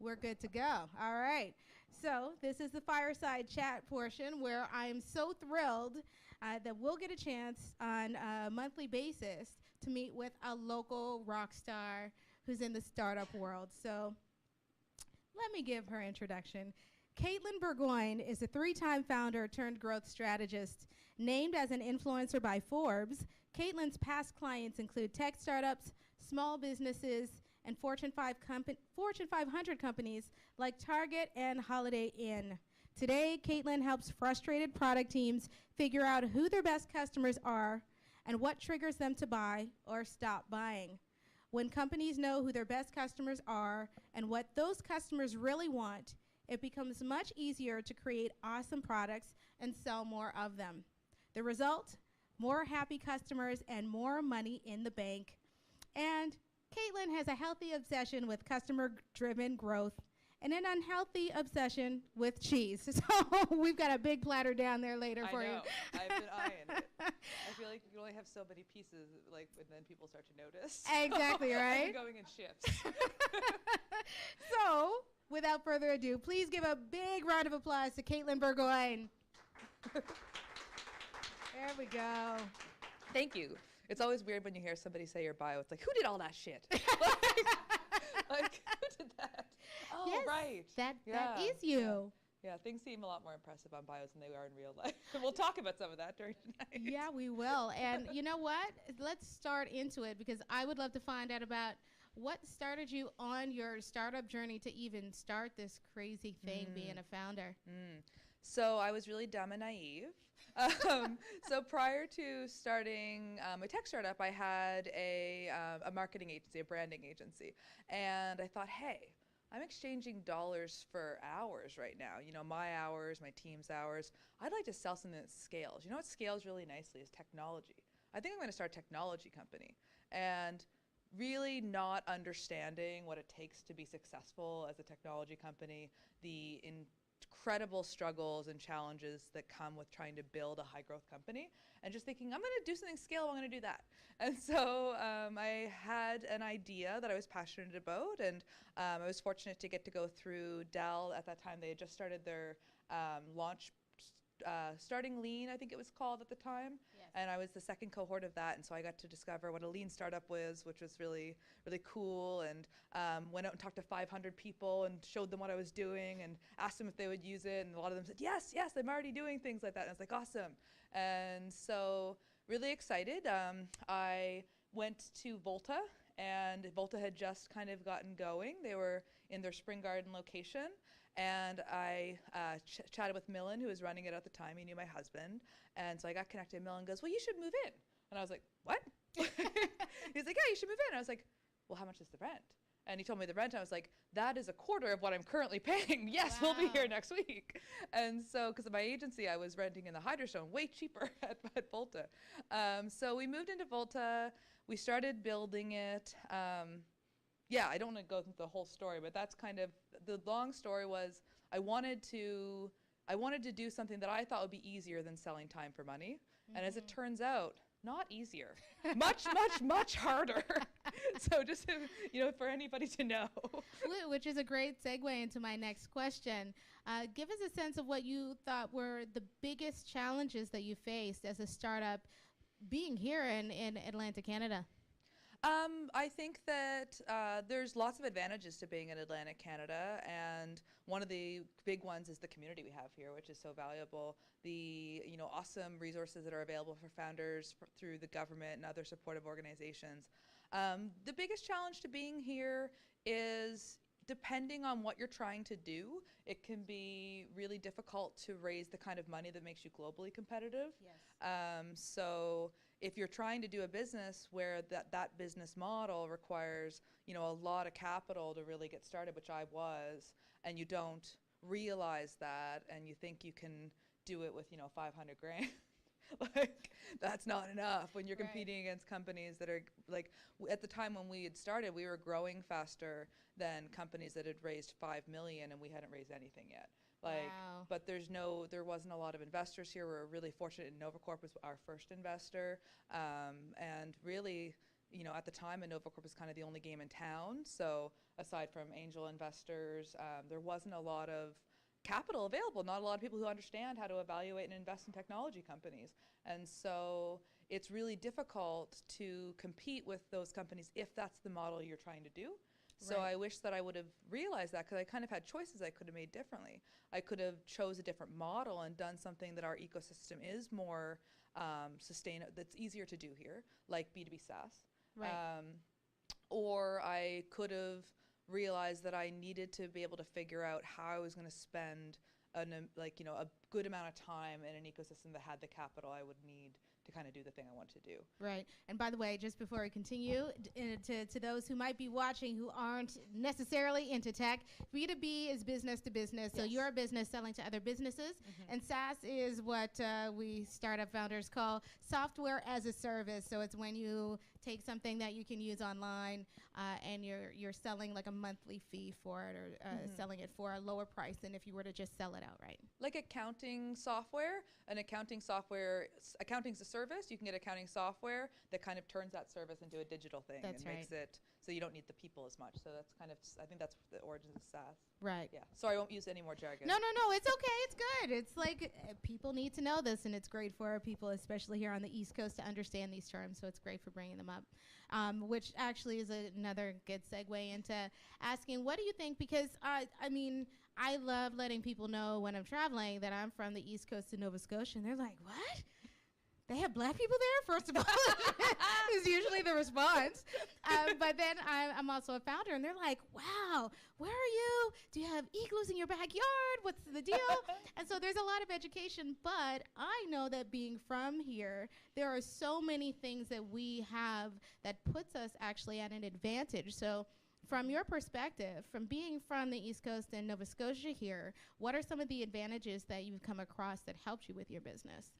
we're good to go. All right. So this is the Fireside Chat portion where I'm so thrilled that we'll get a chance on a monthly basis to meet with a local rock star who's in the startup world. So let me give her introduction. Katelyn Bourgoin is a 3-time founder turned growth strategist. Named as an influencer by Forbes, Katelyn's past clients include tech startups, small businesses, and Fortune 500 companies like Target and Holiday Inn. Today, Katelyn helps frustrated product teams figure out who their best customers are and what triggers them to buy or stop buying. When companies know who their best customers are and what those customers really want, it becomes much easier to create awesome products and sell more of them. The result? More happy customers and more money in the bank. And Katelyn has a healthy obsession with customer-driven growth and an unhealthy obsession with cheese. So we've got a big platter down there later for you. I know. I've been eyeing it. I feel like you can only have so many pieces, like, and then people start to notice. Exactly, right? I'm going in shifts. So, without further ado, please give a big round of applause to Katelyn Bourgoin. There we go. Thank you. It's always weird when you hear somebody say your bio. It's like, who did all that shit? Like, who did that? Oh, yes, right. That is you. Yeah, things seem a lot more impressive on bios than they are in real life. And we'll talk about some of that during tonight. Yeah, we will. And you know what? Let's start into it because I would love to find out about what started you on your startup journey to even start this crazy thing, being a founder. So I was really dumb and naive. So prior to starting a tech startup, I had a marketing agency, a branding agency. And I thought, hey, I'm exchanging dollars for hours right now. You know, my hours, my team's hours. I'd like to sell something that scales. You know what scales really nicely is technology. I think I'm going to start a technology company. And really not understanding what it takes to be successful as a technology company, the incredible struggles and challenges that come with trying to build a high growth company, and just thinking, I'm going to do something scalable, I'm going to do that. And so I had an idea that I was passionate about, and I was fortunate to get to go through Dell. At that time, they had just started their launch Starting Lean, I think it was called at the time. Yes. And I was the second cohort of that, and so I got to discover what a lean startup was, which was really, really cool, and went out and talked to 500 people and showed them what I was doing and asked them if they would use it, and a lot of them said, yes, I'm already doing things like that. And I was like, awesome. And so really excited. I went to Volta, and Volta had just kind of gotten going. They were in their Spring Garden location, and I chatted with Millen, who was running it at the time. He knew my husband, and so I got connected. And Millen goes, well, you should move in. And I was like, what? He's like, yeah, you should move in. And I was like, well, how much is the rent? And he told me the rent. I was like, that is a quarter of what I'm currently paying. Yes, wow. We'll be here next week. And so, because of my agency, I was renting in the Hydrostone, way cheaper at Volta. So we moved into Volta. We started building it. Yeah, I don't want to go through the whole story, but that's kind of, the long story was I wanted to do something that I thought would be easier than selling time for money. And as it turns out, not easier, much, much, much harder. So just, for anybody to know. Which is a great segue into my next question. Give us a sense of what you thought were the biggest challenges that you faced as a startup being here in Atlanta, Canada. I think that there's lots of advantages to being in Atlantic, Canada, and one of the big ones is the community we have here, which is so valuable. The awesome resources that are available for founders through the government and other supportive organizations. The biggest challenge to being here is, depending on what you're trying to do, it can be really difficult to raise the kind of money that makes you globally competitive. Yes. So if you're trying to do a business where that business model requires, a lot of capital to really get started, which I was, and you don't realize that, and you think you can do it with, 500 grand. Like, that's not enough when you're competing against companies that are, like, at the time when we had started, we were growing faster than companies that had raised 5 million and we hadn't raised anything yet. Like, wow. But there wasn't a lot of investors here. We were really fortunate, and Novacorp was our first investor, and really at the time, Innovacorp was kind of the only game in town. So aside from angel investors, there wasn't a lot of capital available, not a lot of people who understand how to evaluate and invest in technology companies. And so it's really difficult to compete with those companies if that's the model you're trying to do. So Right. I wish that I would have realized that, because I kind of had choices I could have made differently. I could have chose a different model and done something that our ecosystem is more sustainable, that's easier to do here, like B2B SaaS. Right. Or I could have realized that I needed to be able to figure out how I was going to spend a good amount of time in an ecosystem that had the capital I would need to kind of do the thing I want to do. Right. And by the way, just before we continue, to those who might be watching who aren't necessarily into tech, B2B is business to business. So Yes. you're a business selling to other businesses. And SaaS is what we startup founders call software as a service. So it's when you take something that you can use online and you're selling like a monthly fee for it, or selling it for a lower price than if you were to just sell it outright. Like accounting software, accounting's a service. You can get accounting software that kind of turns that service into a digital thing. That's and right. makes it so you don't need the people as much. So that's kind of, I think that's the origins of SaaS. Right. Yeah. Sorry, I won't use any more jargon. No, it's okay. It's good. It's like people need to know this, and it's great for our people, especially here on the East Coast, to understand these terms. So it's great for bringing them up, which actually is another good segue into asking, what do you think? Because I love letting people know when I'm traveling that I'm from the East Coast of Nova Scotia, and they're like, what? They have Black people there, first of all, is usually the response. But then I'm also a founder, and they're like, wow, where are you? Do you have igloos in your backyard? What's the deal? And so there's a lot of education, but I know that being from here, there are so many things that we have that puts us actually at an advantage. So from your perspective, from being from the East Coast and Nova Scotia here, what are some of the advantages that you've come across that helped you with your business?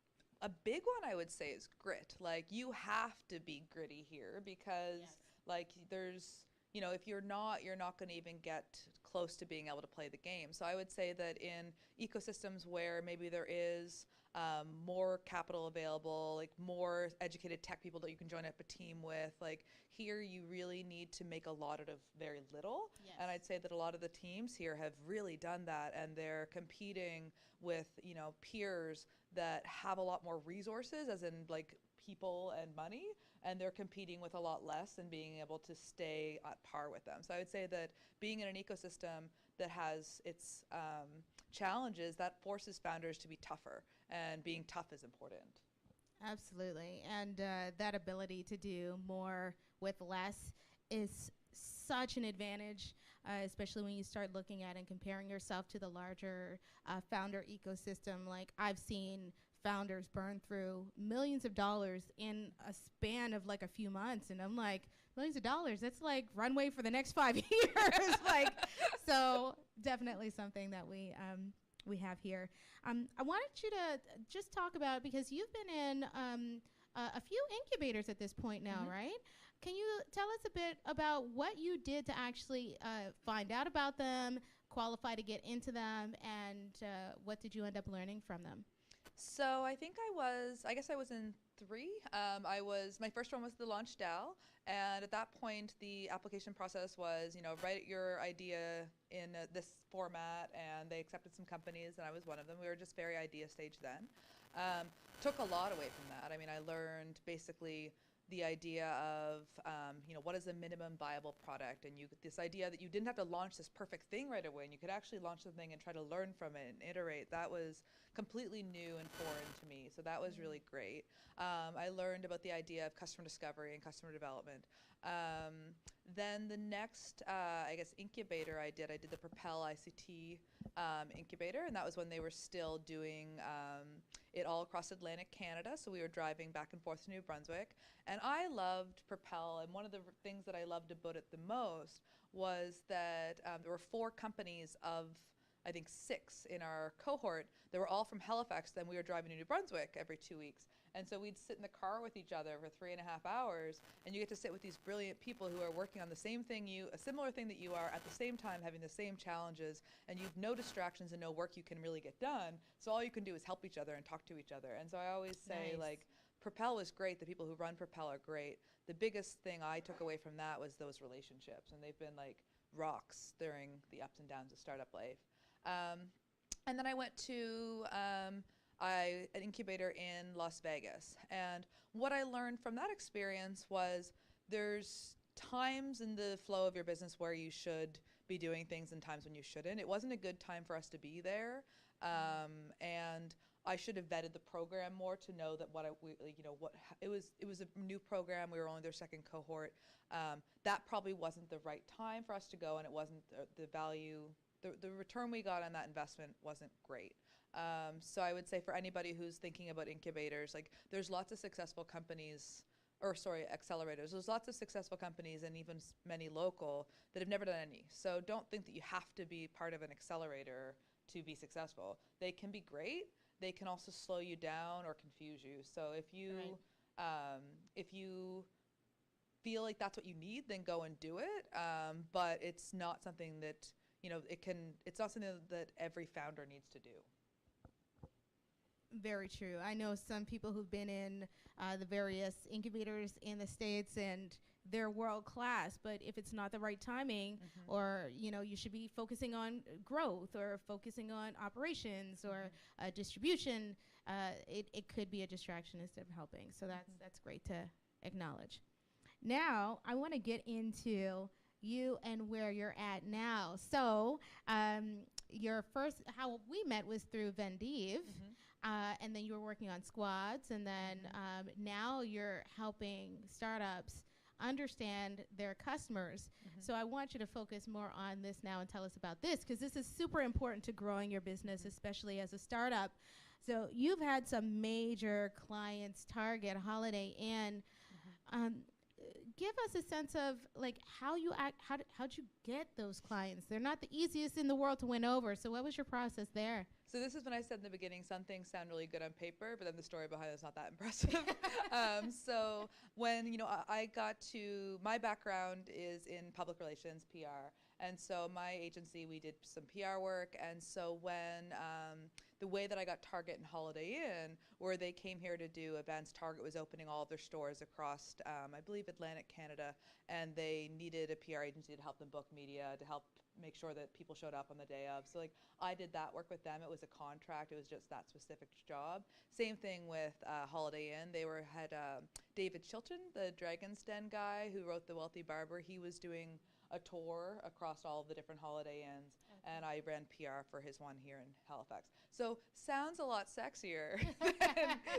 A big one I would say is grit. Like, you have to be gritty here, because like there's, if you're not going to even get close to being able to play the game. So I would say that in ecosystems where maybe there is more capital available, like more educated tech people that you can join up a team with, like here you really need to make a lot out of very little. Yes. And I'd say that a lot of the teams here have really done that, and they're competing with, peers that have a lot more resources, as in like people and money, and they're competing with a lot less and being able to stay at par with them. So I would say that being in an ecosystem that has its challenges, that forces founders to be tougher, and being tough is important. Absolutely. And that ability to do more with less is such an advantage, especially when you start looking at and comparing yourself to the larger founder ecosystem. Like, I've seen founders burn through millions of dollars in a span of like a few months, and I'm like, millions of dollars, that's like runway for the next 5 years. Like, so definitely something that we have here. I wanted you to just talk about, because you've been in a few incubators at this point now, right? Can you tell us a bit about what you did to actually find out about them, qualify to get into them, and what did you end up learning from them? So I think I guess I was in 3. My first one was the Launch DAO, and at that point the application process was, write your idea in this format, and they accepted some companies, and I was one of them. We were just very idea stage then. Took a lot away from that. I mean, I learned basically the idea of, what is a minimum viable product, and this idea that you didn't have to launch this perfect thing right away, and you could actually launch something and try to learn from it and iterate. That was completely new and foreign to me, so that was really great. I learned about the idea of customer discovery and customer development. Then the next, incubator I did the Propel ICT Incubator, and that was when they were still doing it all across Atlantic Canada. So we were driving back and forth to New Brunswick, and I loved Propel. And one of the things that I loved about it the most was that there were 4 companies of, I think, 6 in our cohort. They were all from Halifax. Then we were driving to New Brunswick every 2 weeks. And so we'd sit in the car with each other for 3.5 hours, and you get to sit with these brilliant people who are working on the same thing a similar thing that you are, at the same time having the same challenges, and you've no distractions and no work you can really get done. So all you can do is help each other and talk to each other. And so I always say, Nice. like, Propel was great. The people who run Propel are great. The biggest thing I took away from that was those relationships, and they've been like rocks during the ups and downs of startup life. And then I went to an incubator in Las Vegas. And what I learned from that experience was there's times in the flow of your business where you should be doing things and times when you shouldn't. It wasn't a good time for us to be there. And I should have vetted the program more to know that it was a new program. We were only their second cohort. That probably wasn't the right time for us to go, and it wasn't the value. The return we got on that investment wasn't great. So I would say for anybody who's thinking about incubators, like there's lots of successful companies, accelerators. There's lots of successful companies and even many local that have never done any. So don't think that you have to be part of an accelerator to be successful. They can be great. They can also slow you down or confuse you. So if you feel like that's what you need, then go and do it. But it's not something that, it's not something that every founder needs to do. Very true. I know some people who've been in the various incubators in the States, and they're world class, but if it's not the right timing, or you should be focusing on growth or focusing on operations or distribution, it could be a distraction instead of helping. So that's great to acknowledge. Now I want to get into you and where you're at now. So how we met was through Vendiv. And then you were working on squads, and then now you're helping startups understand their customers. So I want you to focus more on this now and tell us about this, because this is super important to growing your business, especially as a startup. So you've had some major clients, Target, Holiday Inn. Give us a sense of like how'd you get those clients? They're not the easiest in the world to win over. So what was your process there? So this is when I said in the beginning, some things sound really good on paper, but then the story behind it's not that impressive. So when, my background is in public relations, PR. And so my agency, we did some PR work. And so when the way that I got Target and Holiday Inn, where they came here to do events, Target was opening all of their stores across, I believe, Atlantic Canada, and they needed a PR agency to help them book media, to help make sure that people showed up on the day of. So like I did that work with them. It was a contract. It was just that specific job. Same thing with Holiday Inn. They had David Chilton, the Dragon's Den guy who wrote The Wealthy Barber. He was doing a tour across all of the different Holiday Inns, and I ran PR for his one here in Halifax. So sounds a lot sexier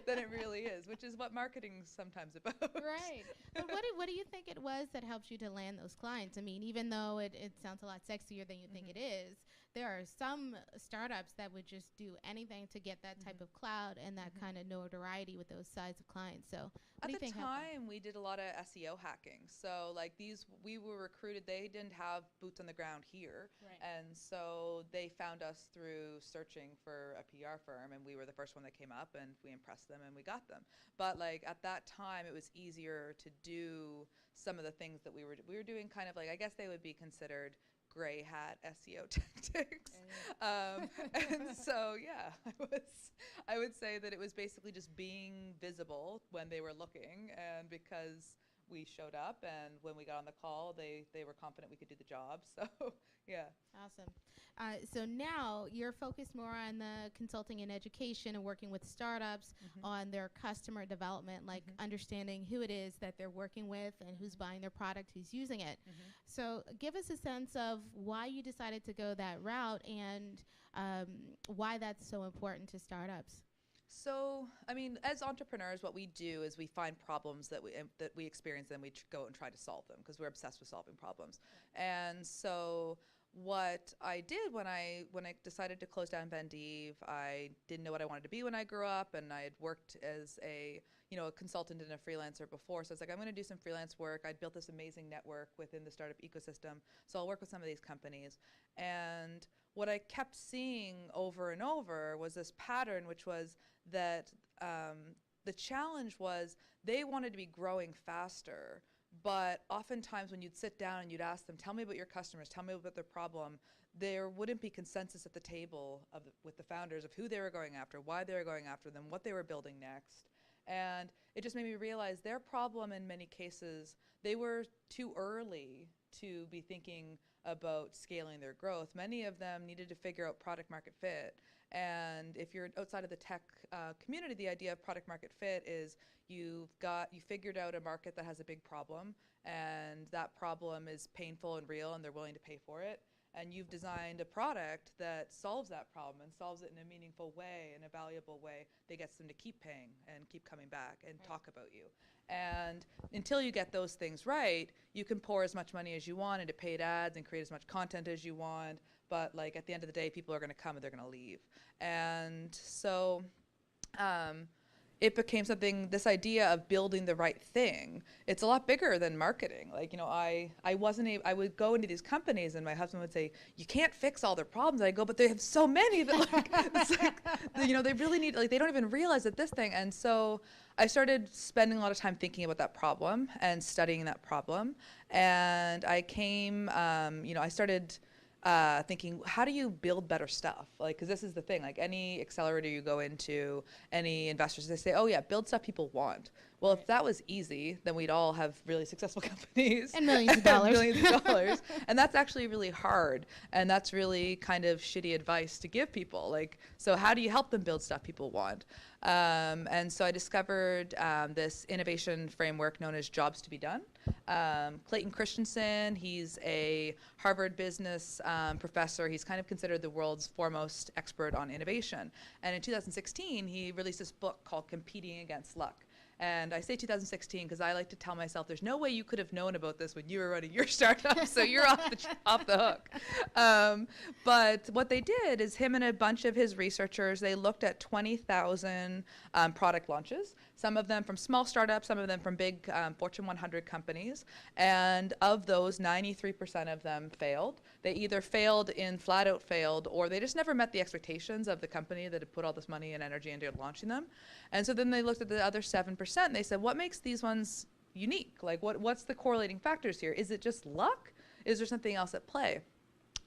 than it really is, which is what marketing's sometimes about. Right. But what do you think it was that helped you to land those clients? I mean, even though it sounds a lot sexier than you think it is, there are some startups that would just do anything to get that type of clout and that kind of notoriety with those size of clients. So what do you think? At the time, we did a lot of SEO hacking. So like we were recruited. They didn't have boots on the ground here. Right. And so they found us through searching for a PR firm, and we were the first one that came up, and we impressed them and we got them. But like at that time, it was easier to do some of the things that we were doing, kind of like, I guess they would be considered gray hat SEO tactics. And so, yeah, I would say that it was basically just being visible when they were looking, and because we showed up, and when we got on the call, they were confident we could do the job. So, yeah. Awesome. So now you're focused more on the consulting and education and working with startups on their customer development, like understanding who it is that they're working with and who's buying their product, who's using it. So give us a sense of why you decided to go that route and why that's so important to startups. So, I mean, as entrepreneurs, what we do is we find problems that we experience, and we go and try to solve them because we're obsessed with solving problems. And so what I did when I decided to close down Vendiv, I didn't know what I wanted to be when I grew up, and I had worked as a consultant and a freelancer before. So I was like, I'm going to do some freelance work. I'd built this amazing network within the startup ecosystem, so I'll work with some of these companies. And what I kept seeing over and over was this pattern, which was that the challenge was they wanted to be growing faster, but oftentimes when you'd sit down and you'd ask them, tell me about your customers, tell me about their problem, there wouldn't be consensus at the table with the founders of who they were going after, why they were going after them, what they were building next. And it just made me realize their problem in many cases, they were too early to be thinking about scaling their growth. Many of them needed to figure out product market fit. And if you're outside of the tech community, the idea of product market fit is you figured out a market that has a big problem, and that problem is painful and real, and they're willing to pay for it. And you've designed a product that solves that problem and solves it in a meaningful way, in a valuable way that gets them to keep paying and keep coming back and talk about you. And until you get those things right, you can pour as much money as you want into paid ads and create as much content as you want. But like at the end of the day, people are going to come and they're going to leave. And so it became something, this idea of building the right thing, it's a lot bigger than marketing. Like, you know, I would go into these companies and my husband would say, you can't fix all their problems. And I go, but they have so many that like, it's like, you know, they really need, like, they don't even realize that this thing. And so I started spending a lot of time thinking about that problem and studying that problem. And I came, you know, I started thinking, how do you build better stuff? Like, because this is the thing, like any accelerator you go into, any investors, they say, oh yeah, build stuff people want. Well, if that was easy, then we'd all have really successful companies. And millions of dollars. Millions of dollars. And that's actually really hard. And that's really kind of shitty advice to give people. Like, so how do you help them build stuff people want? And so I discovered this innovation framework known as Jobs to Be Done. Clayton Christensen, he's a Harvard business professor. He's kind of considered the world's foremost expert on innovation. And in 2016, he released this book called Competing Against Luck. And I say 2016 because I like to tell myself there's no way you could have known about this when you were running your startup, so you're off the hook. But what they did is him and a bunch of his researchers, they looked at 20,000 product launches, some of them from small startups, some of them from big Fortune 100 companies. And of those, 93% of them failed. They either failed in flat out failed, or they just never met the expectations of the company that had put all this money and energy into launching them. And so then they looked at the other 7%, and they said, what makes these ones unique? Like, what's the correlating factors here? Is it just luck? Is there something else at play?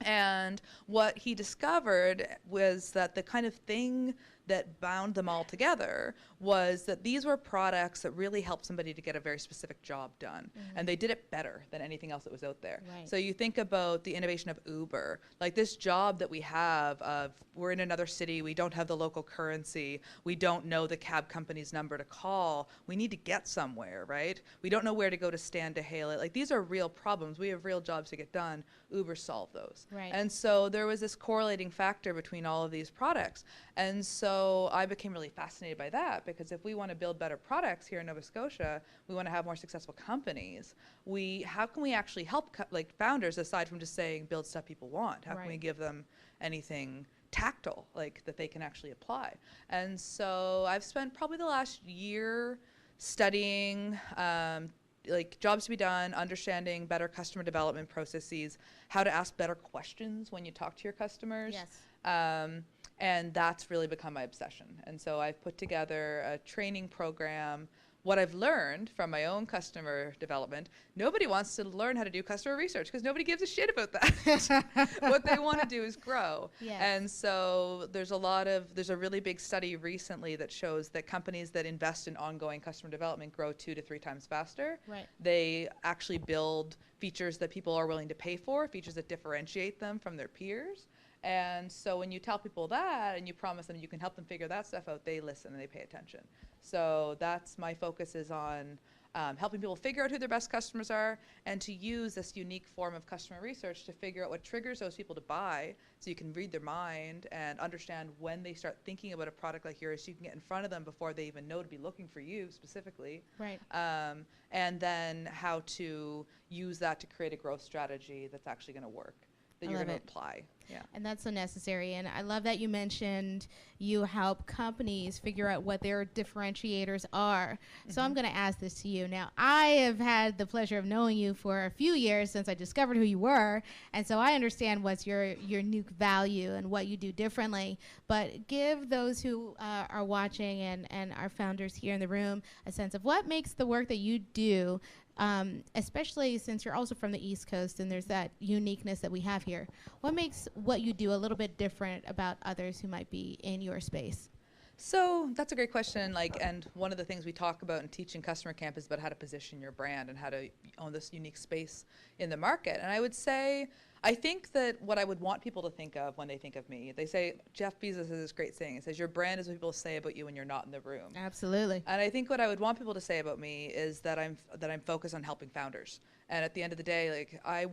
And what he discovered was that the kind of thing that bound them all together was that these were products that really helped somebody to get a very specific job done. Mm-hmm. And they did it better than anything else that was out there. Right. So you think about the innovation of Uber, like this job that we have of we're in another city, we don't have the local currency, we don't know the cab company's number to call, we need to get somewhere, right? We don't know where to go to stand to hail it. Like these are real problems. We have real jobs to get done. Uber solved those. Right. And so there was this correlating factor between all of these products. And so I became really fascinated by that, because if we want to build better products here in Nova Scotia, we want to have more successful companies. How can we actually help founders, aside from just saying build stuff people want? How can we give them anything tactile, like that they can actually apply? And so I've spent probably the last year studying like jobs to be done, understanding better customer development processes, how to ask better questions when you talk to your customers. Yes. And that's really become my obsession. And so I've put together a training program. What I've learned from my own customer development, nobody wants to learn how to do customer research because nobody gives a shit about that. What they want to do is grow. Yes. And so there's a really big study recently that shows that companies that invest in ongoing customer development grow 2 to 3 times faster. Right. They actually build features that people are willing to pay for, features that differentiate them from their peers. And so when you tell people that and you promise them you can help them figure that stuff out, they listen and they pay attention. So that's my focus, is on helping people figure out who their best customers are, and to use this unique form of customer research to figure out what triggers those people to buy, so you can read their mind and understand when they start thinking about a product like yours, so you can get in front of them before they even know to be looking for you specifically. Right. And then how to use that to create a growth strategy that's actually going to work, that you're going to apply. Yeah. And that's so necessary. And I love that you mentioned you help companies figure out what their differentiators are. Mm-hmm. So I'm going to ask this to you. Now, I have had the pleasure of knowing you for a few years since I discovered who you were. And so I understand what's your unique value and what you do differently. But give those who are watching and our founders here in the room a sense of what makes the work that you do, especially since you're also from the East Coast and there's that uniqueness that we have here. What makes what you do a little bit different about others who might be in your space? So that's a great question. And one of the things we talk about in teaching Customer Camp is about how to position your brand and how to own this unique space in the market. And I would say, I think that what I would want people to think of when they think of me, they say, Jeff Bezos has this great saying. It says, your brand is what people say about you when you're not in the room. Absolutely. And I think what I would want people to say about me is that I'm focused on helping founders. And at the end of the day, I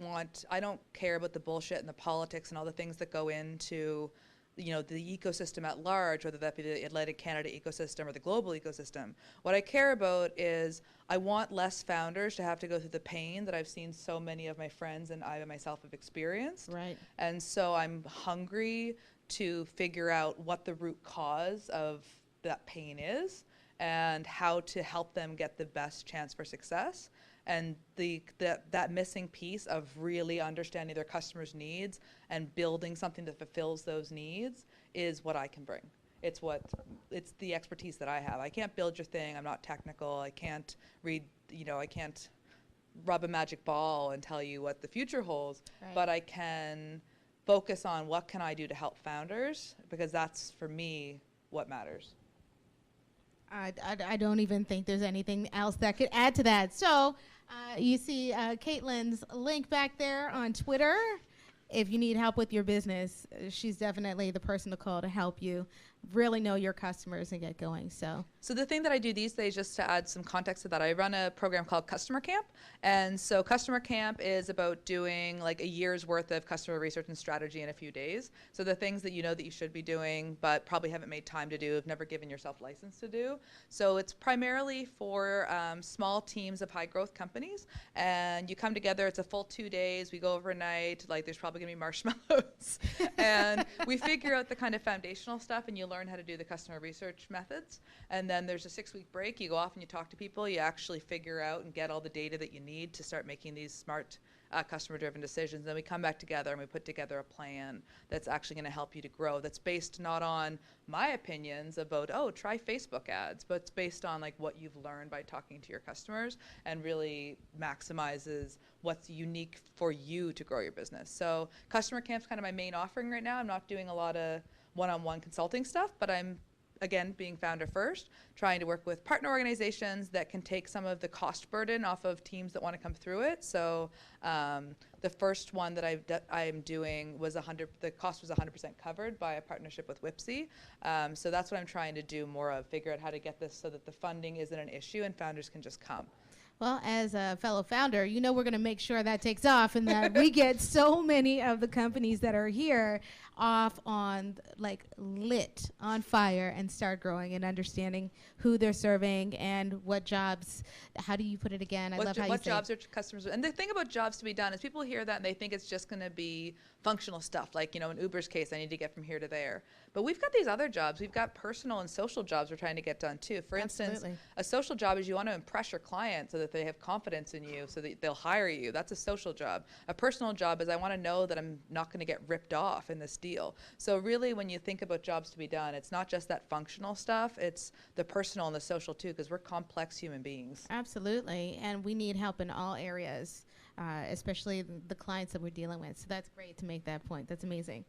don't care about the bullshit and the politics and all the things that go into the ecosystem at large, whether that be the Atlantic Canada ecosystem or the global ecosystem. What I care about is I want less founders to have to go through the pain that I've seen so many of my friends and I myself have experienced. Right. And so I'm hungry to figure out what the root cause of that pain is and how to help them get the best chance for success. And that missing piece of really understanding their customers' needs and building something that fulfills those needs is what I can bring. It's the expertise that I have. I can't build your thing. I'm not technical. I can't read, I can't rub a magic ball and tell you what the future holds. Right. But I can focus on what can I do to help founders, because that's, for me, what matters. I don't even think there's anything else that could add to that. So you see Katelyn's link back there on Twitter. If you need help with your business, she's definitely the person to call to help you really know your customers and get going. So the thing that I do these days, just to add some context to that, I run a program called Customer Camp. And so Customer Camp is about doing a year's worth of customer research and strategy in a few days. So the things that you know that you should be doing but probably haven't made time to do, have never given yourself license to do. So it's primarily for small teams of high growth companies. And you come together, it's a full 2 days. We go overnight, there's probably gonna be marshmallows. And we figure out the kind of foundational stuff, and you learn how to do the customer research methods. And then there's a 6-week break. You go off and you talk to people. You actually figure out and get all the data that you need to start making these smart customer-driven decisions. Then we come back together and we put together a plan that's actually going to help you to grow. That's based not on my opinions about, try Facebook ads, but it's based on what you've learned by talking to your customers, and really maximizes what's unique for you to grow your business. So Customer Camp's kind of my main offering right now. I'm not doing a lot of one-on-one consulting stuff, but I'm, again, being founder first, trying to work with partner organizations that can take some of the cost burden off of teams that want to come through it. So the first one that I'm doing was the cost was 100% covered by a partnership with Whipsy. So that's what I'm trying to do more of, figure out how to get this so that the funding isn't an issue and founders can just come. Well, as a fellow founder, we're going to make sure that takes off and that we get so many of the companies that are here off on, lit on fire and start growing and understanding who they're serving and what jobs. How do you put it again? What jobs are customers? And the thing about jobs to be done is people hear that and they think it's just going to be functional stuff. In Uber's case, I need to get from here to there. But we've got these other jobs. We've got personal and social jobs we're trying to get done too. For instance, a social job is you want to impress your client so that they have confidence in you, so that they'll hire you. That's a social job. A personal job is I want to know that I'm not going to get ripped off in this deal. So really, when you think about jobs to be done, it's not just that functional stuff. It's the personal and the social too, because we're complex human beings. Absolutely. And we need help in all areas. Especially the clients that we're dealing with. So that's great to make that point. That's amazing.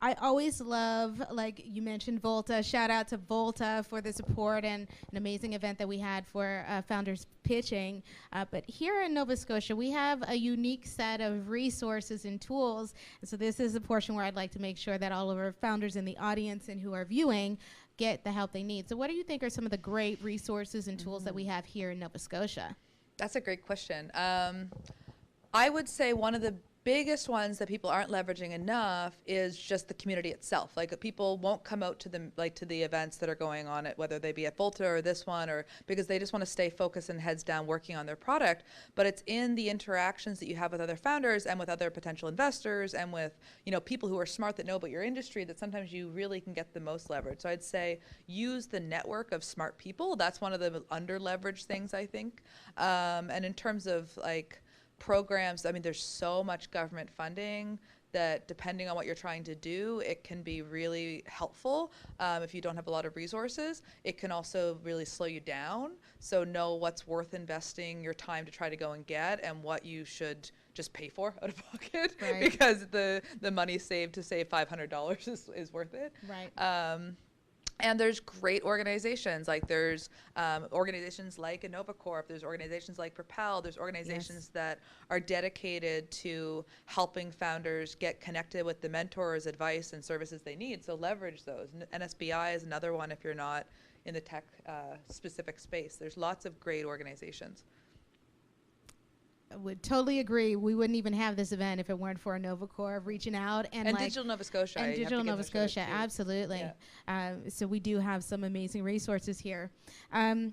I always love, you mentioned Volta. Shout out to Volta for the support and an amazing event that we had for founders pitching. But here in Nova Scotia, we have a unique set of resources and tools. And so this is a portion where I'd like to make sure that all of our founders in the audience and who are viewing get the help they need. So what do you think are some of the great resources and tools that we have here in Nova Scotia? That's a great question. I would say one of the biggest ones that people aren't leveraging enough is just the community itself. People won't come out to the events that are going on, whether they be at Volta or this one, or because they just want to stay focused and heads down working on their product. But it's in the interactions that you have with other founders and with other potential investors and with people who are smart that know about your industry that sometimes you really can get the most leverage. So I'd say use the network of smart people. That's one of the under leveraged things, I think. And in terms of programs, there's so much government funding that depending on what you're trying to do, it can be really helpful. If you don't have a lot of resources, it can also really slow you down. So know what's worth investing your time to try to go and get, and what you should just pay for out of pocket, Right. because the money saved to save $500 is worth it. Right. And there's great organizations. Like there's organizations like InnovaCorp. There's organizations like Propel. There's organizations that are dedicated to helping founders get connected with the mentors, advice, and services they need. So leverage those. NSBI is another one if you're not in the tech specific space. There's lots of great organizations. I would totally agree. We wouldn't even have this event if it weren't for NovaCorp reaching out and like, Digital Nova Scotia. and you have to Digital give Nova them a shout out Scotia, too. absolutely. Yeah. So we do have some amazing resources here. I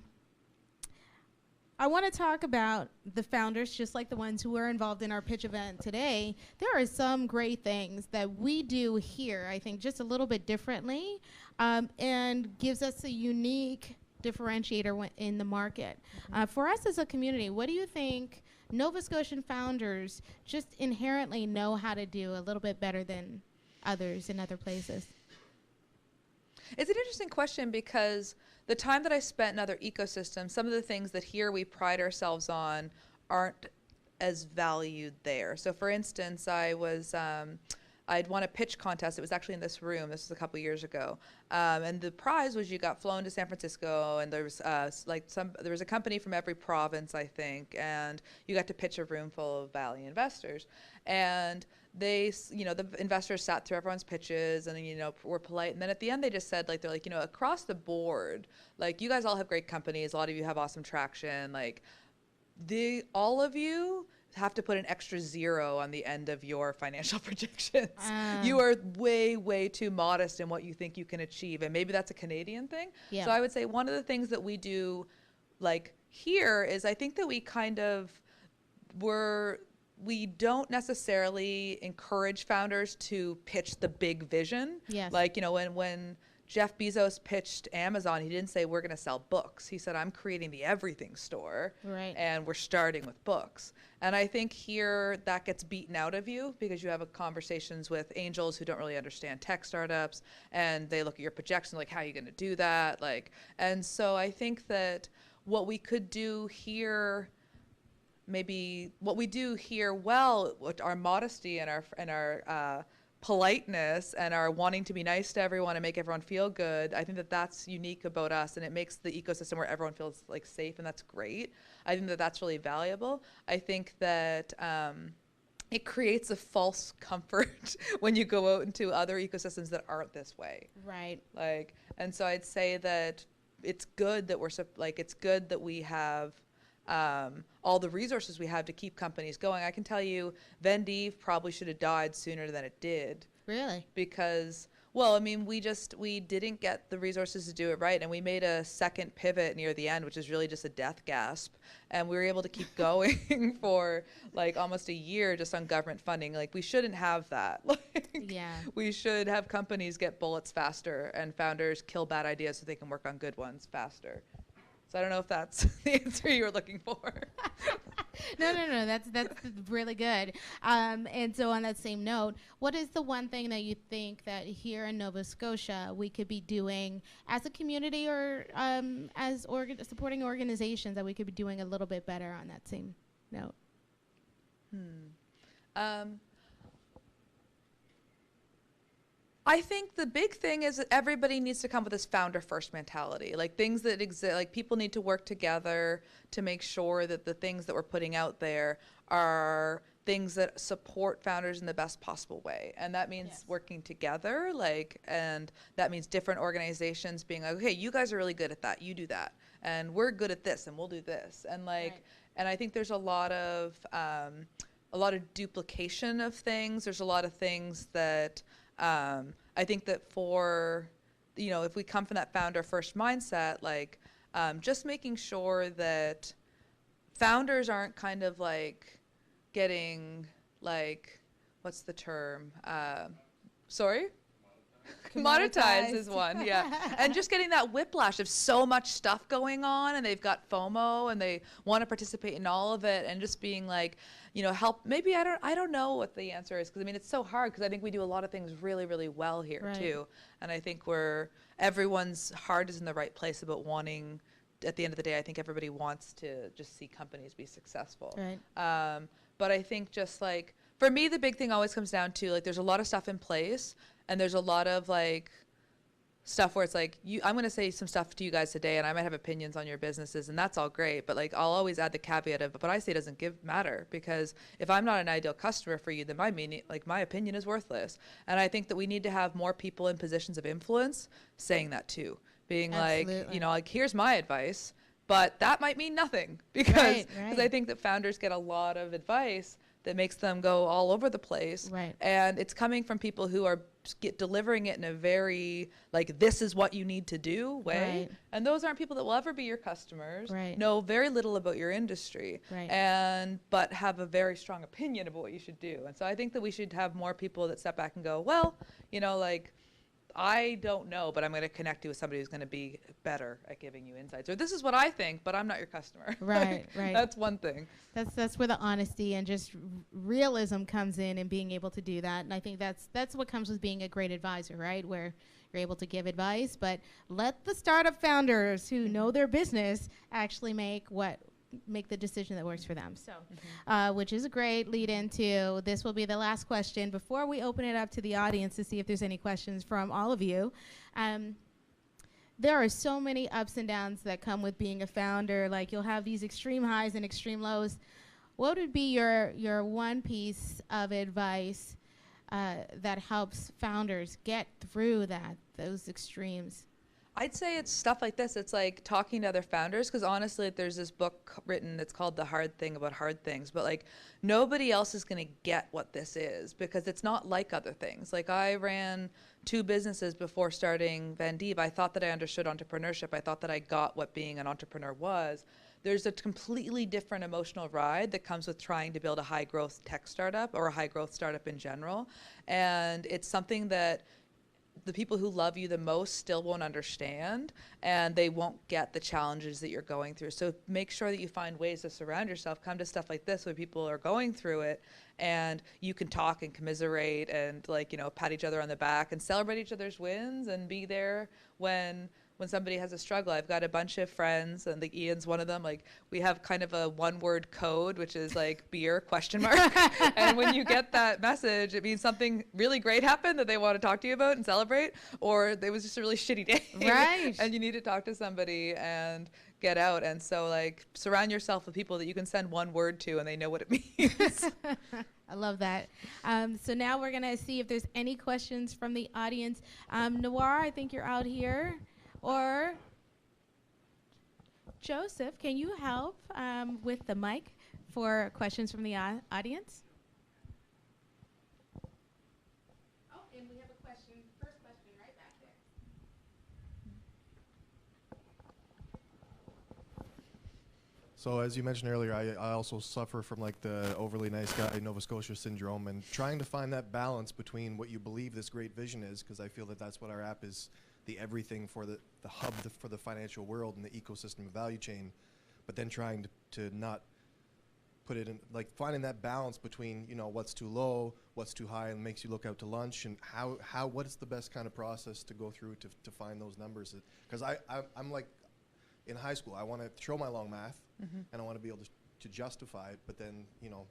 want to talk about the founders, just like the ones who were involved in our pitch event today. There are some great things that we do here, I think, just a little bit differently, and gives us a unique differentiator in the market. For us as a community, what do you think Nova Scotian founders just inherently know how to do a little bit better than others in other places? It's an interesting question, because the time that I spent in other ecosystems, some of the things that here we pride ourselves on aren't as valued there. So for instance, I'd won a pitch contest. It was actually in this room. This was a couple years ago. And the prize was you got flown to San Francisco, and there was there was a company from every province, I think, and you got to pitch a room full of Valley investors. And they, the investors sat through everyone's pitches and, were polite. And then at the end, they just said, they're like, across the board, you guys all have great companies. A lot of you have awesome traction. All of you have to put an extra 0 on the end of your financial projections. You are way, way too modest in what you think you can achieve. And maybe that's a Canadian thing. Yeah. So I would say one of the things that we do here is, I think that we don't necessarily encourage founders to pitch the big vision. Yes. When Jeff Bezos pitched Amazon, he didn't say, we're going to sell books. He said, I'm creating the everything store. Right. And we're starting with books. And I think here that gets beaten out of you, because you have conversations with angels who don't really understand tech startups, and they look at your projections how are you going to do that? And so I think that what we could do here, maybe what we do here well, with our modesty and our politeness and our wanting to be nice to everyone and make everyone feel good, I think that that's unique about us, and it makes the ecosystem where everyone feels safe, and that's great. I think that that's really valuable. I think that it creates a false comfort when you go out into other ecosystems that aren't this way. Right. And so I'd say that it's good that it's good that we have all the resources we have to keep companies going. I can tell you, Vendive probably should have died sooner than it did. Really? Because, we didn't get the resources to do it right, and we made a second pivot near the end, which is really just a death gasp, and we were able to keep going for almost a year just on government funding. We shouldn't have that. Yeah. We should have companies get bullets faster and founders kill bad ideas so they can work on good ones faster. So I don't know if that's the answer you were looking for. No, that's really good. And so on that same note, what is the one thing that you think that here in Nova Scotia we could be doing as a community, or as supporting organizations, that we could be doing a little bit better on that same note? I think the big thing is that everybody needs to come with this founder first mentality. Things that exist, people need to work together to make sure that the things that we're putting out there are things that support founders in the best possible way. And that means working together, and that means different organizations being okay, you guys are really good at that, you do that. And we're good at this, and we'll do this. And and I think there's a lot of duplication of things. There's a lot of things that I think that for, if we come from that founder first mindset, just making sure that founders aren't kind of getting what's the term? Sorry? Monetize is one, yeah. And just getting that whiplash of so much stuff going on, and they've got FOMO, and they want to participate in all of it, and just being like, you know, help. Maybe I don't know what the answer is, because I mean it's so hard, because I think we do a lot of things really, really well here too, and I think everyone's heart is in the right place about wanting. At the end of the day, I think everybody wants to just see companies be successful. Right. But I think just like for me, the big thing always comes down to like there's a lot of stuff in place. And there's a lot of like stuff where it's like I'm going to say some stuff to you guys today, and I might have opinions on your businesses, and that's all great. But like I'll always add the caveat of, but I say doesn't matter, because if I'm not an ideal customer for you, then my opinion is worthless. And I think that we need to have more people in positions of influence saying that too, being Absolutely. like, you know, like here's my advice, but that might mean nothing, because I think that founders get a lot of advice that makes them go all over the place. Right. And it's coming from people who are delivering it in a very, like, this is what you need to do way. Right. And those aren't people that will ever be your customers, Right. know very little about your industry, Right. but have a very strong opinion about what you should do. And so I think that we should have more people that step back and go, well, you know, like, I don't know, but I'm going to connect you with somebody who's going to be better at giving you insights. Or this is what I think, but I'm not your customer. Right, right. That's one thing. That's where the honesty and just realism comes in, and being able to do that. And I think that's what comes with being a great advisor, right? Where you're able to give advice, but let the startup founders who know their business actually make the decision that works for them. So, which is a great lead into, this will be the last question before we open it up to the audience to see if there's any questions from all of you. There are so many ups and downs that come with being a founder. Like, you'll have these extreme highs and extreme lows. What would be your one piece of advice that helps founders get through those extremes? I'd say it's stuff like this. It's like talking to other founders, because honestly, there's this book written that's called The Hard Thing About Hard Things, but like nobody else is going to get what this is, because it's not like other things. Like, I ran 2 businesses before starting Van Dieve. I thought that I understood entrepreneurship. I thought that I got what being an entrepreneur was. There's a completely different emotional ride that comes with trying to build a high growth tech startup, or a high growth startup in general. And it's something that the people who love you the most still won't understand, and they won't get the challenges that you're going through. So make sure that you find ways to surround yourself. Come to stuff like this where people are going through it, and you can talk and commiserate and, like, you know, pat each other on the back and celebrate each other's wins, and be there when somebody has a struggle. I've got a bunch of friends, and like Ian's one of them. Like, we have kind of a one-word code, which is like beer ? And when you get that message, it means something really great happened that they want to talk to you about and celebrate, or it was just a really shitty day. Right. And you need to talk to somebody and get out. And so, like, surround yourself with people that you can send one word to and they know what it means. I love that. So now we're going to see if there's any questions from the audience. Noir, I think you're out here. Or Joseph, can you help with the mic for questions from the audience? Oh, and we have a question, first question right back there. So as you mentioned earlier, I also suffer from like the overly nice guy Nova Scotia syndrome, and trying to find that balance between what you believe this great vision is, because I feel that that's what our app is, the everything for the hub for the financial world and the ecosystem of value chain, but then trying to not put it in, like, finding that balance between, you know, what's too low, what's too high, and makes you look out to lunch, and what is the best kind of process to go through to find those numbers. Because I'm like, in high school, I want to show my long math, and I want to be able to justify it, but then, you know,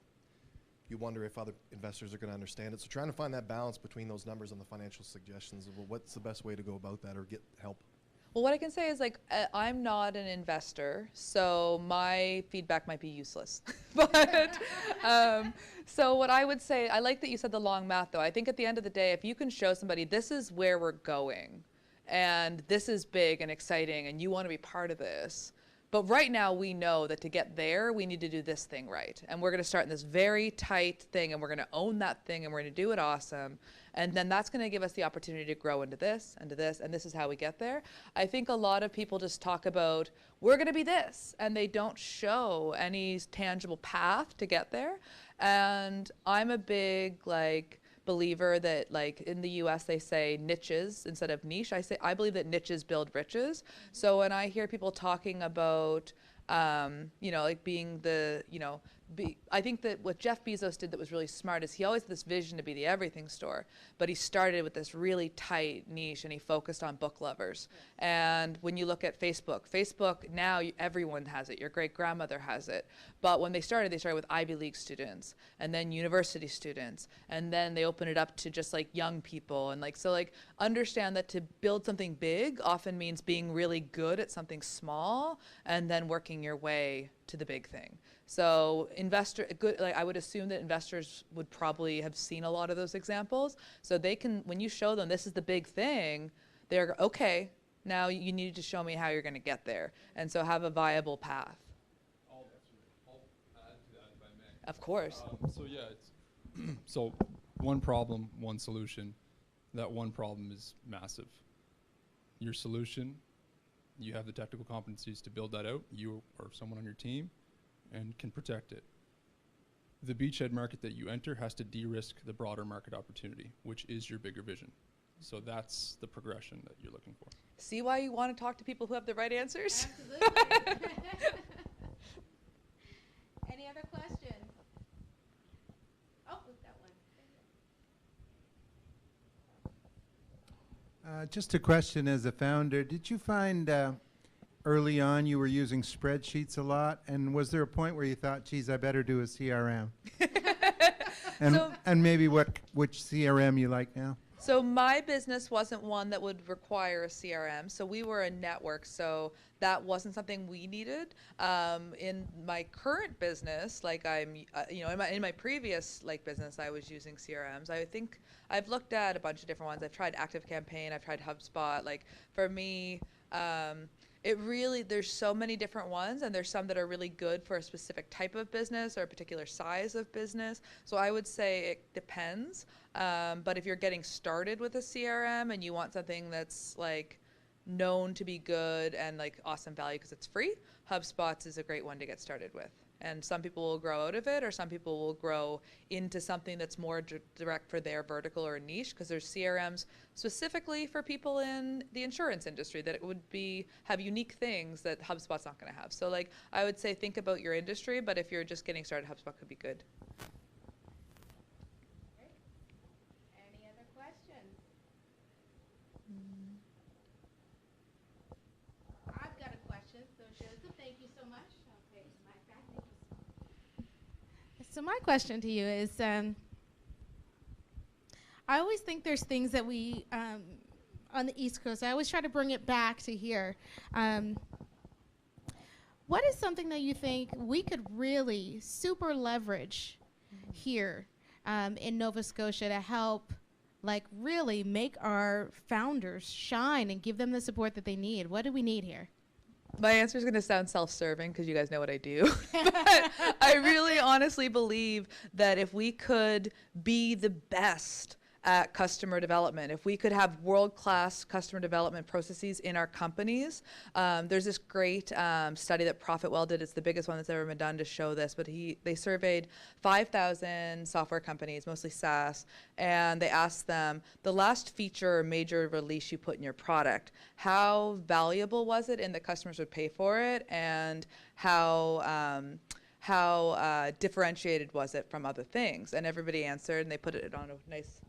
you wonder if other investors are going to understand it. So trying to find that balance between those numbers and the financial suggestions of, well, what's the best way to go about that or get help? Well, what I can say is, like, I'm not an investor, so my feedback might be useless. But so what I would say, I like that you said the long math, though. I think at the end of the day, if you can show somebody this is where we're going, and this is big and exciting, and you want to be part of this, but right now we know that to get there, we need to do this thing right. And we're going to start in this very tight thing, and we're going to own that thing, and we're going to do it awesome. And then that's going to give us the opportunity to grow into this, and to this, and this is how we get there. I think a lot of people just talk about, we're going to be this, and they don't show any tangible path to get there. And I'm a big, like, believer that, like, in the US they say niches instead of niche. I believe that niches build riches. So when I hear people talking about, like being the, I think that what Jeff Bezos did that was really smart is he always had this vision to be the everything store, but he started with this really tight niche and he focused on book lovers. And when you look at Facebook now everyone has it. Your great grandmother has it. But when they started with Ivy League students and then university students, and then they open it up to just like young people. And like, so like understand that to build something big often means being really good at something small and then working your way to the big thing. So I would assume that investors would probably have seen a lot of those examples. So they can, when you show them this is the big thing, they're okay, now you need to show me how you're going to get there. And so have a viable path. I'll add to that if I may. Of course. So one problem, one solution. That one problem is massive. Your solution, you have the technical competencies to build that out, you or someone on your team, and can protect it. The beachhead market that you enter has to de-risk the broader market opportunity, which is your bigger vision. So that's the progression that you're looking for. See why you want to talk to people who have the right answers? Absolutely. Any other questions? Oh, we've got one. Just a question as a founder. Did you find early on you were using spreadsheets a lot? And was there a point where you thought, geez, I better do a CRM? And maybe which CRM you like now? So my business wasn't one that would require a CRM. So we were a network. So that wasn't something we needed. In my current business, like in my previous like business, I was using CRMs. I think I've looked at a bunch of different ones. I've tried ActiveCampaign. I've tried HubSpot. Like for me, there's so many different ones, and there's some that are really good for a specific type of business or a particular size of business. So I would say it depends. But if you're getting started with a CRM and you want something that's like known to be good and like awesome value because it's free, HubSpot is a great one to get started with. And some people will grow out of it, or some people will grow into something that's more direct for their vertical or niche, because there's CRMs specifically for people in the insurance industry that it would have unique things that HubSpot's not going to have. So like I would say think about your industry, but if you're just getting started, HubSpot could be good. Any other questions? I've got a question. So Joseph, thank you so much. Okay, my back. So my question to you is, I always think there's things that we, on the East Coast, I always try to bring it back to here. What is something that you think we could really super leverage here in Nova Scotia to help like really make our founders shine and give them the support that they need? What do we need here? My answer is going to sound self-serving because you guys know what I do. But I really honestly believe that if we could be the best at customer development, if we could have world-class customer development processes in our companies, there's this great study that Profitwell did. It's the biggest one that's ever been done to show this, but they surveyed 5,000 software companies, mostly SaaS, and they asked them, the last feature or major release you put in your product, how valuable was it and the customers would pay for it, and how differentiated was it from other things? And everybody answered, and they put it on a nice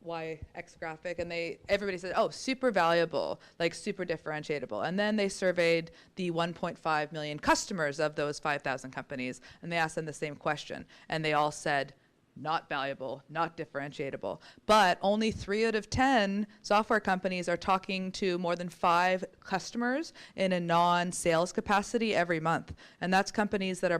YX graphic, and everybody said, oh, super valuable, like super differentiatable. And then they surveyed the 1.5 million customers of those 5,000 companies, and they asked them the same question, and they all said, not valuable, not differentiatable. But only 3 out of 10 software companies are talking to more than 5 customers in a non-sales capacity every month. And that's companies that are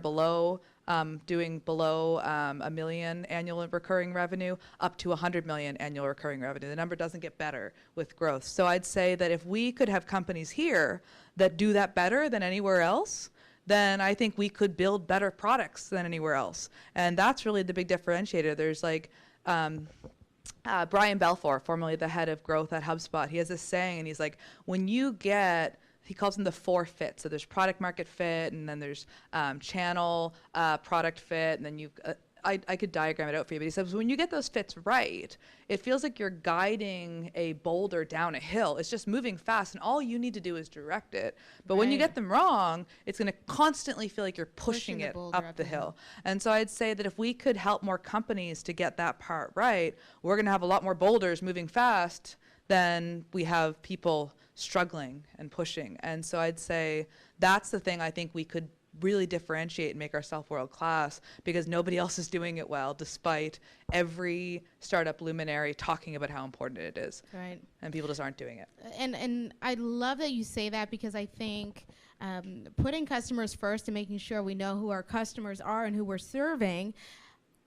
doing below $1 million annual recurring revenue up to $100 million annual recurring revenue. The number doesn't get better with growth. So I'd say that if we could have companies here that do that better than anywhere else, then I think we could build better products than anywhere else. And that's really the big differentiator. There's like Brian Balfour, formerly the head of growth at HubSpot, he has this saying, and he's like, when you get, he calls them the 4 fits. So there's product market fit, and then there's channel product fit, and then I could diagram it out for you, but he says when you get those fits right, it feels like you're guiding a boulder down a hill. It's just moving fast, and all you need to do is direct it. But when you get them wrong, it's going to constantly feel like you're pushing it up the hill. And so I'd say that if we could help more companies to get that part right, we're going to have a lot more boulders moving fast than we have people struggling and pushing. And so I'd say that's the thing I think we could really differentiate and make ourselves world class, because nobody else is doing it well, despite every startup luminary talking about how important it is. Right. And people just aren't doing it. And I love that you say that, because I think putting customers first and making sure we know who our customers are and who we're serving,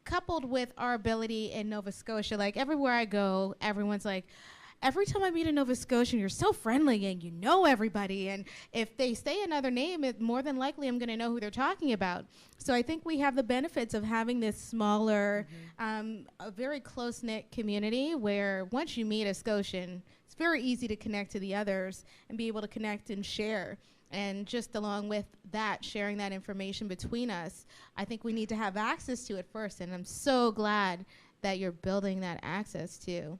coupled with our ability in Nova Scotia, like everywhere I go, everyone's like, every time I meet a Nova Scotian, you're so friendly and you know everybody. And if they say another name, it more than likely I'm going to know who they're talking about. So I think we have the benefits of having this smaller, a very close-knit community where once you meet a Scotian, it's very easy to connect to the others and be able to connect and share. And just along with that, sharing that information between us, I think we need to have access to it first. And I'm so glad that you're building that access to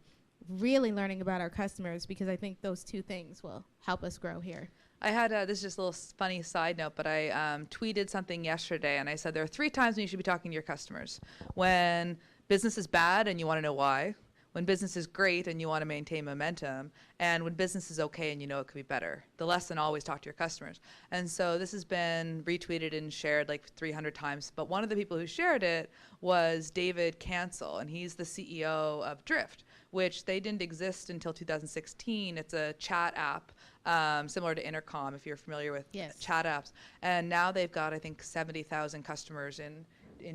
really learning about our customers, because I think those two things will help us grow here. I had, this is just a little funny side note, but I tweeted something yesterday, and I said there are 3 times when you should be talking to your customers. When business is bad and you want to know why, when business is great and you want to maintain momentum, and when business is okay and you know it could be better. The lesson, always talk to your customers. And so this has been retweeted and shared like 300 times, but one of the people who shared it was David Cancel, and he's the CEO of Drift, which they didn't exist until 2016. It's a chat app similar to Intercom, if you're familiar with chat apps. And now they've got, I think, 70,000 customers in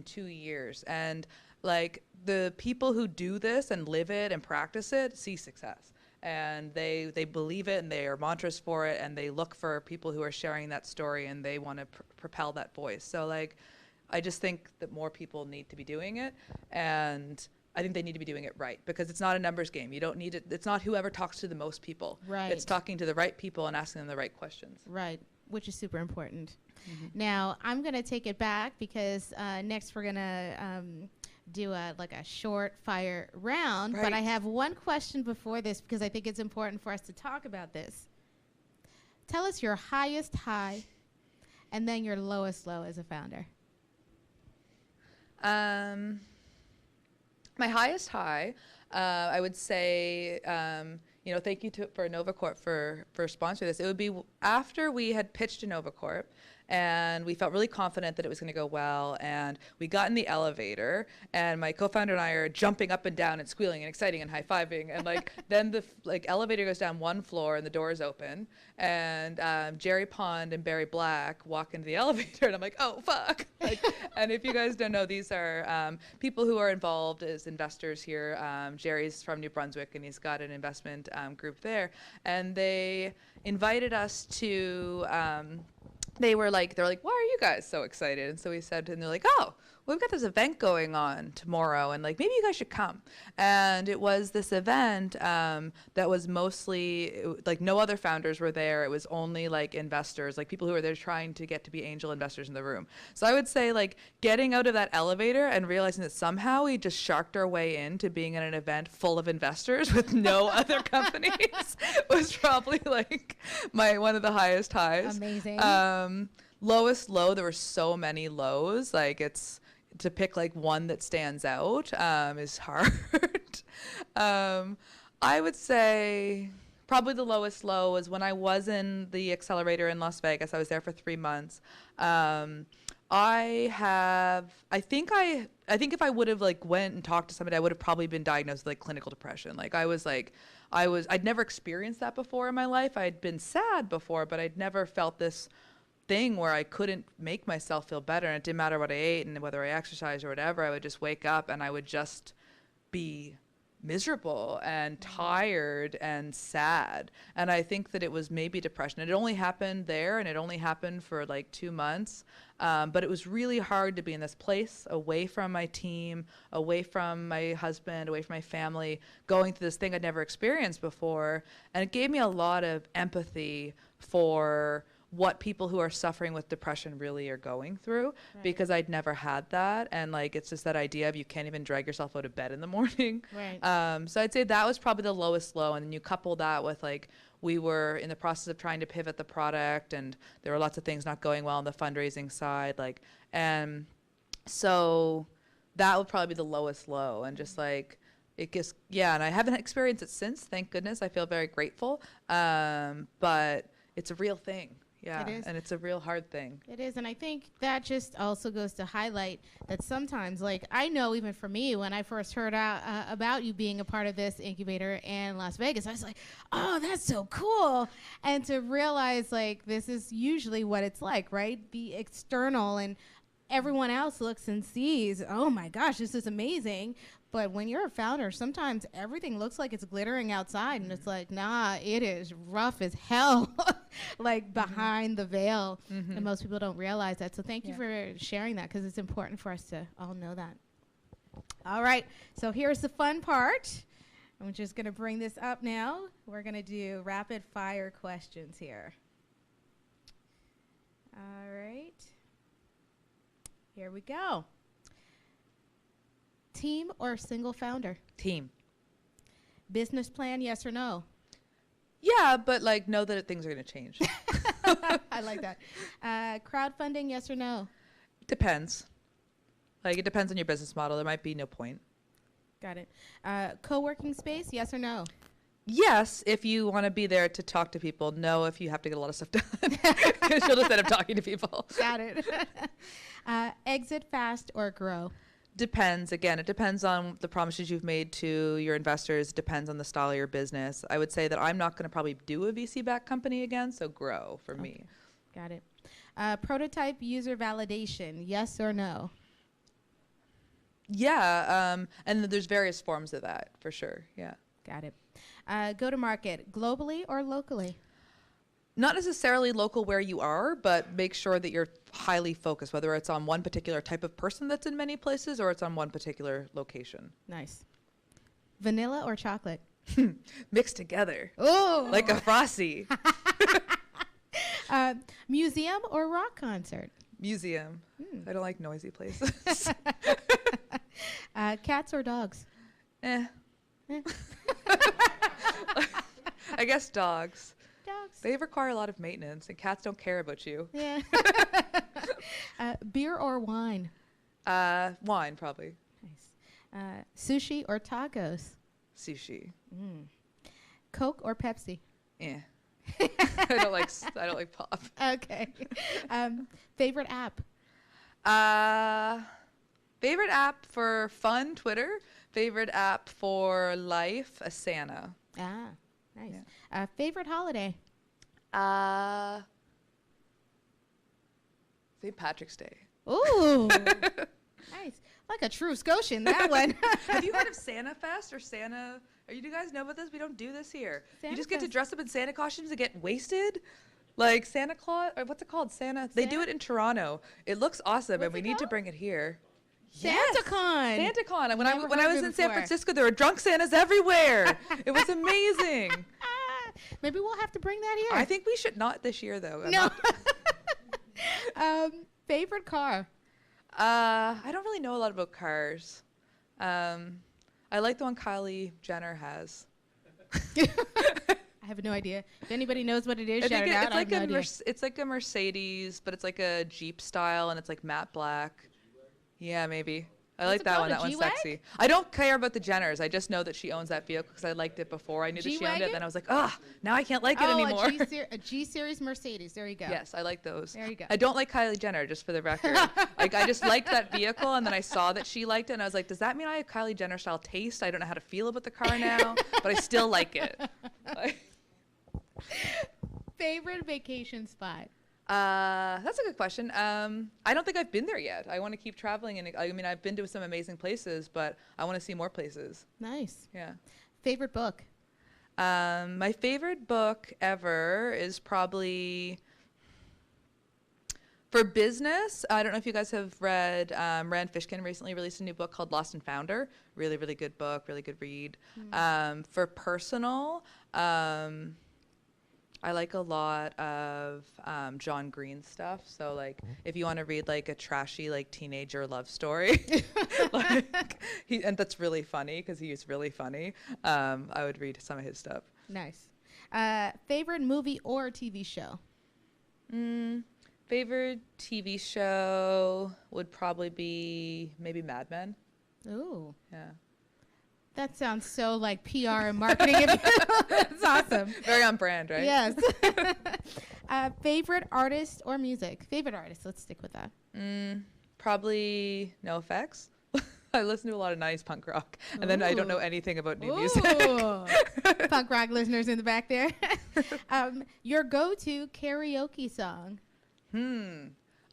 2 years. And like the people who do this and live it and practice it see success. And they believe it, and they are mantras for it, and they look for people who are sharing that story, and they want to propel that voice. So like, I just think that more people need to be doing it, and I think they need to be doing it right, because it's not a numbers game. You don't need it. It's not whoever talks to the most people. Right. It's talking to the right people and asking them the right questions. Right, which is super important. Now, I'm going to take it back, because next we're going to do a short fire round. But I have one question before this, because I think it's important for us to talk about this. Tell us your highest high and then your lowest low as a founder. My highest high, I would say, thank you for NovaCorp for sponsoring this. It would be after we had pitched to NovaCorp, and we felt really confident that it was going to go well, and we got in the elevator, and my co-founder and I are jumping up and down and squealing and exciting and high-fiving, and then the elevator goes down one floor and the doors open, and Jerry Pond and Barry Black walk into the elevator, and I'm like, oh fuck. And if you guys don't know, these are people who are involved as investors here. Jerry's from New Brunswick, and he's got an investment group there, and they invited us to they're like, why are you guys so excited? And so we said, and they're like, oh, we've got this event going on tomorrow, and maybe you guys should come. And it was this event that was mostly, no other founders were there. It was only investors, people who were there trying to get to be angel investors in the room. So I would say getting out of that elevator and realizing that somehow we just sharked our way into being at an event full of investors with no other companies was probably one of the highest highs. Amazing. Lowest low, there were so many lows. It's to pick one that stands out is hard. I would say probably the lowest low was when I was in the accelerator in Las Vegas. I was there for 3 months. I think if I would have went and talked to somebody, I would have probably been diagnosed with clinical depression. I'd never experienced that before in my life. I'd been sad before, but I'd never felt this thing where I couldn't make myself feel better, and it didn't matter what I ate and whether I exercised or whatever. I would just wake up and I would just be miserable and tired and sad. And I think that it was maybe depression. It only happened there, and it only happened for 2 months. But it was really hard to be in this place, away from my team, away from my husband, away from my family, going through this thing I'd never experienced before. And it gave me a lot of empathy for what people who are suffering with depression really are going through, because I'd never had that. And like, it's just that idea of you can't even drag yourself out of bed in the morning. Right. So I'd say that was probably the lowest low. And then you couple that with like, we were in the process of trying to pivot the product, and there were lots of things not going well on the fundraising side. Like, and so that would probably be the lowest low. And just like, it gets, yeah, and I haven't experienced it since, thank goodness. I feel very grateful. But it's a real thing. Yeah, It is. and it's a real hard thing. It is, and I think that just also goes to highlight that sometimes, like, I know even for me, when I first heard out about you being a part of this incubator in Las Vegas, I was like, oh, that's so cool. And to realize, like, this is usually what it's like, right? The external, and everyone else looks and sees, oh my gosh, this is amazing. But when you're a founder, sometimes everything looks like it's glittering outside, and it's like, nah, it is rough as hell, like behind the veil. And most people don't realize that. So thank you for sharing that, because it's important for us to all know that. All right, so here's the fun part. I'm just going to bring this up now. We're going to do rapid fire questions here. All right. Here we go. Team or single founder? Team. Business plan, yes or no? Yeah, but like, know that things are going to change. I like that. Crowdfunding, yes or no? Depends. Like, it depends on your business model. There might be no point. Got it. Co-working space, yes or no? Yes, if you want to be there to talk to people. No, if you have to get a lot of stuff done. Because you'll just end up talking to people. Got it. Exit fast or grow? Depends. Again, it depends on the promises you've made to your investors. It depends on the style of your business. I would say that I'm not going to probably do a VC-backed company again, so grow for me. Got it. Prototype user validation, yes or no? Yeah, and there's various forms of that, for sure, yeah. Got it. Go to market, globally or locally? Not necessarily local where you are, but make sure that you're highly focused, whether it's on one particular type of person that's in many places or it's on one particular location. Nice. Vanilla or chocolate? Mixed together. Oh! Like a Frosty. Museum or rock concert? Museum. I don't like noisy places. Cats or dogs? Eh. I guess dogs. Dogs. They require a lot of maintenance, and cats don't care about you. Yeah. Beer or wine? Wine, probably. Nice. Sushi or tacos? Sushi. Coke or Pepsi? Yeah. I don't like pop. Okay. Favorite app? Favorite app for fun, Twitter. Favorite app for life, Asana. Ah, nice. Yeah. Favorite holiday? St. Patrick's Day. Ooh. Nice. Like a true Scotian, that one. Have you heard of Santa Fest or Santa? Do you guys know about this? We don't do this here. Santa you just get to Fest. dress up in Santa costumes and get wasted. Like Santa Claus, or what's it called? Santa. They do it in Toronto. It looks awesome, What's and we it need to called? bring it here. SantaCon. SantaCon. When Never I heard was of it in San before. Francisco, there were drunk Santas everywhere. It was amazing. Maybe we'll have to bring that here. I think we should not this year, though. No. Favorite car? I don't really know a lot about cars. I like the one Kylie Jenner has. I have no idea. If anybody knows what it is, shout it out. It's I like have no idea. it's like a Mercedes, but it's like a Jeep style, and it's like matte black. Yeah, maybe. I What's like it that called, one. a That one's G-Wag? sexy. I don't care about the Jenners. I just know that she owns that vehicle because I liked it before. I knew that she owned G-Wagon? it. Then I was like, now I can't like it anymore. A G-Series Mercedes. There you go. Yes, I like those. There you go. I don't like Kylie Jenner, just for the record. Like, I just liked that vehicle, and then I saw that she liked it, and I was like, does that mean I have Kylie Jenner style taste? I don't know how to feel about the car now, but I still like it. Favorite vacation spot? That's a good question. I don't think I've been there yet. I want to keep traveling, and I mean, I've been to some amazing places, but I want to see more places. Nice. Yeah. Favorite book? My favorite book ever is probably for business. I don't know if you guys have read, Rand Fishkin recently released a new book called Lost and Founder. Really, really good book, really good read. For personal, I like a lot of John Green stuff. So like, if you want to read like a trashy like teenager love story, like and that's really funny because he's really funny. I would read some of his stuff. Nice. Favorite movie or TV show? Favorite TV show would probably be maybe Mad Men. Ooh. Yeah. That sounds so like PR and marketing. That's awesome. Very on brand, right? Yes. Favorite artist or music? Favorite artist. Let's stick with that. Probably NoFX. I listen to a lot of 90s punk rock, and then I don't know anything about new music. Punk rock listeners in the back there. Your go-to karaoke song?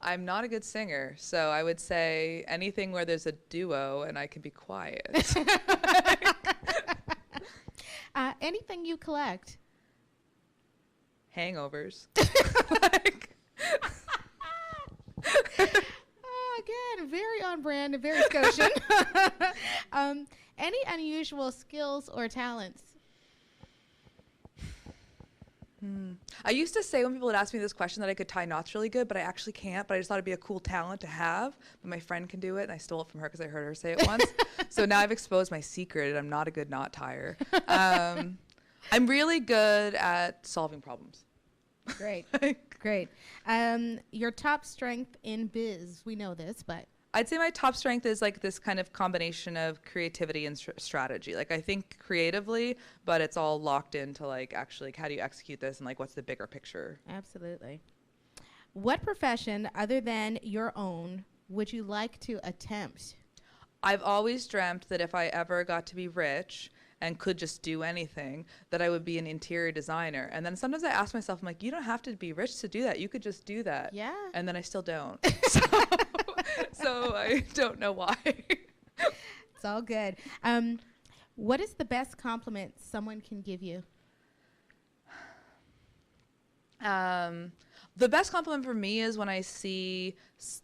I'm not a good singer, so I would say anything where there's a duo and I can be quiet. Anything you collect? Hangovers. Again, very on brand and very Scotian. Any unusual skills or talents? I used to say when people would ask me this question that I could tie knots really good, but I actually can't. But I just thought it'd be a cool talent to have. But my friend can do it, and I stole it from her because I heard her say it once. So now I've exposed my secret, and I'm not a good knot tire. I'm really good at solving problems. Great. Great. Your top strength in biz? We know this, but I'd say my top strength is like this kind of combination of creativity and strategy. Like I think creatively, but it's all locked into like actually like how do you execute this and like what's the bigger picture? Absolutely. What profession other than your own would you like to attempt? I've always dreamt that if I ever got to be rich and could just do anything, that I would be an interior designer. And then sometimes I ask myself, I'm like, you don't have to be rich to do that. You could just do that. Yeah. And then I still don't. So I don't know why. It's all good. What is the best compliment someone can give you? The best compliment for me is when I see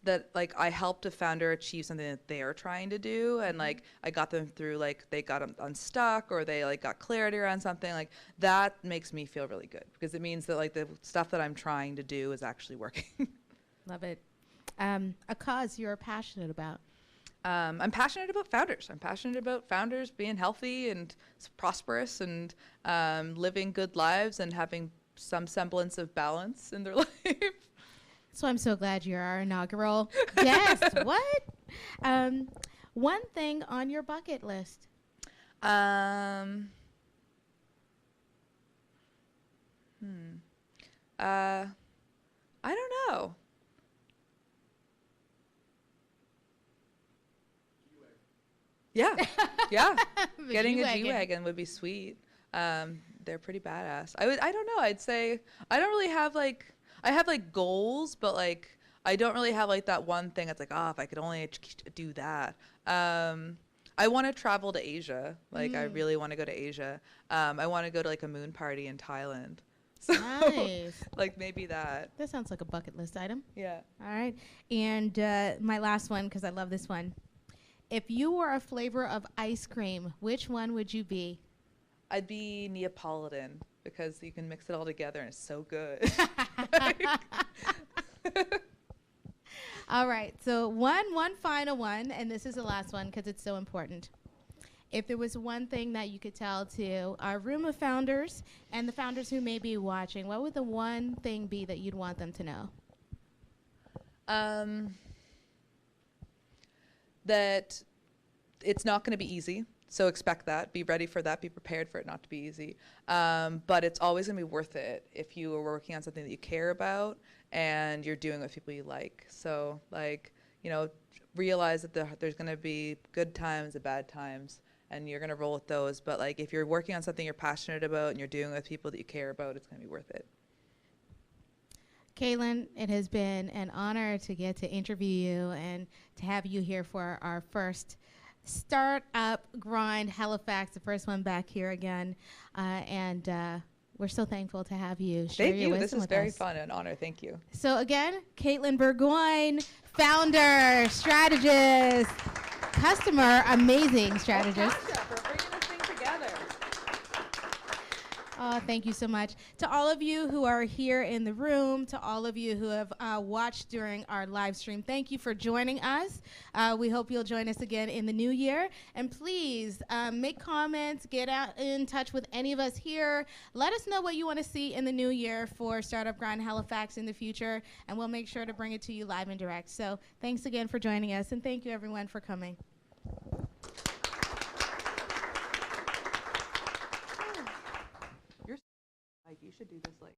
that like I helped a founder achieve something that they are trying to do, and like I got them through, like they got unstuck or they like got clarity around something. Like that makes me feel really good because it means that like the stuff that I'm trying to do is actually working. Love it. A cause you're passionate about? I'm passionate about founders. I'm passionate about founders being healthy and prosperous and living good lives and having some semblance of balance in their life. So I'm so glad you're our inaugural guest. What? One thing on your bucket list? I don't know. Yeah, yeah. Getting a G-Wagon would be sweet. They're pretty badass. I don't know. I'd say I don't really have like, I have like goals, but like I don't really have like that one thing that's like, oh, if I could only do that. I want to travel to Asia. Like I really want to go to Asia. I want to go to like a moon party in Thailand. So Nice. like maybe that. That sounds like a bucket list item. Yeah. All right. And my last one, because I love this one. If you were a flavor of ice cream, which one would you be? I'd be Neapolitan because you can mix it all together and it's so good. All right. So one final one, and this is the last one because it's so important. If there was one thing that you could tell to our room of founders and the founders who may be watching, what would the one thing be that you'd want them to know? That it's not going to be easy. So expect that. Be ready for that. Be prepared for it not to be easy. But it's always going to be worth it if you are working on something that you care about and you're doing it with people you like. So, like, you know, realize that there's going to be good times and bad times, and you're going to roll with those. But, like, if you're working on something you're passionate about and you're doing it with people that you care about, it's going to be worth it. Katelyn, it has been an honor to get to interview you and to have you here for our first Startup Grind Halifax, the first one back here again. And we're so thankful to have you share your wisdom with us. This is very fun and an honor. Thank you. So again, Katelyn Bourgoin, founder, strategist, customer, amazing strategist. For bringing this thing together. Oh, thank you so much. To all of you who are here in the room, to all of you who have watched during our live stream, thank you for joining us. We hope you'll join us again in the new year. And please make comments, get out in touch with any of us here. Let us know what you want to see in the new year for Startup Grind Halifax in the future, and we'll make sure to bring it to you live and direct. So thanks again for joining us, and thank you everyone for coming. Like, you should do this like